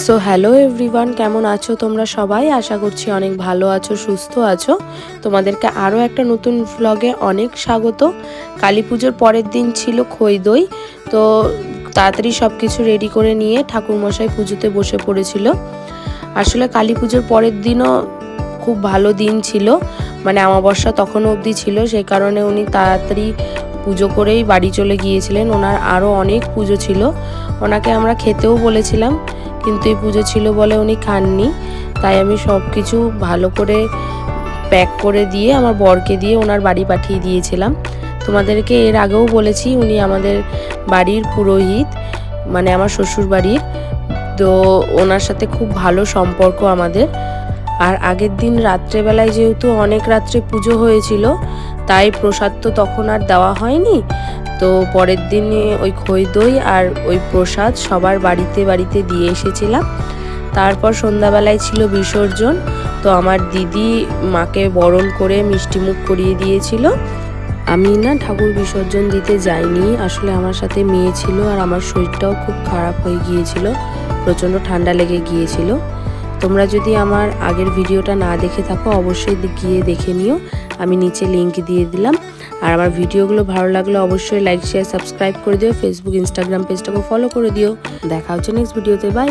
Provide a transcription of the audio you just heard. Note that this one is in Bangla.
সো হ্যালো এভরিওয়ান, কেমন আছো তোমরা সবাই? আশা করছি অনেক ভালো আছো, সুস্থ আছো। তোমাদেরকে আরও একটা নতুন ভ্লগে অনেক স্বাগত। কালী পুজোর পরের দিন ছিল খই দই, তো তাড়াতাড়ি সব কিছু রেডি করে নিয়ে ঠাকুরমশাই পুজোতে বসে পড়েছিল। আসলে কালী পুজোর পরের দিনও খুব ভালো দিন ছিল, মানে অমাবস্যা তখনও অবধি ছিল, সেই কারণে উনি তাড়াতাড়ি পুজো করেই বাড়ি চলে গিয়েছিলেন। ওনার আরও অনেক পুজো ছিল, ওনাকে আমরা খেতেও বলেছিলাম, কিন্তু এই পুজো ছিল বলে উনি খাননি। তাই আমি সব কিছু ভালো করে প্যাক করে দিয়ে আমার বরকে দিয়ে ওনার বাড়ি পাঠিয়ে দিয়েছিলাম। তোমাদেরকে এর আগেও বলেছি, উনি আমাদের বাড়ির পুরোহিত, মানে আমার শ্বশুর বাড়ির। তো ওনার সাথে খুব ভালো সম্পর্ক আমাদের। আর আগের দিন রাত্রেবেলায় যেহেতু অনেক রাত্রে পুজো হয়েছিল, তাই প্রসাদ তো তখন আর দেওয়া হয়নি। তো পরের দিনে ওই খই দই আর ওই প্রসাদ সবার বাড়িতে বাড়িতে দিয়ে এসেছিলাম। তারপর সন্ধ্যাবেলায় ছিল বিসর্জন। তো আমার দিদি মাকে বরণ করে মিষ্টিমুখ করিয়ে দিয়েছিল। আমি না ঠাকুর বিসর্জন দিতে যাইনি, আসলে আমার সাথে মেয়ে ছিল আর আমার শরীরটাও খুব খারাপ হয়ে গিয়েছিল, প্রচণ্ড ঠান্ডা লেগে গিয়েছিল। তোমরা যদি আমার আগের ভিডিওটা না দেখে থাকো অবশ্যই গিয়ে দেখে নিও, আমি নিচে লিংক দিয়ে দিলাম। আর আমার ভিডিওগুলো ভালো লাগলে অবশ্যই লাইক, শেয়ার, সাবস্ক্রাইব করে দিও। ফেসবুক, ইনস্টাগ্রাম পেজটাকে ফলো করে দিও। দেখা হচ্ছে নেক্সট ভিডিওতে, বাই।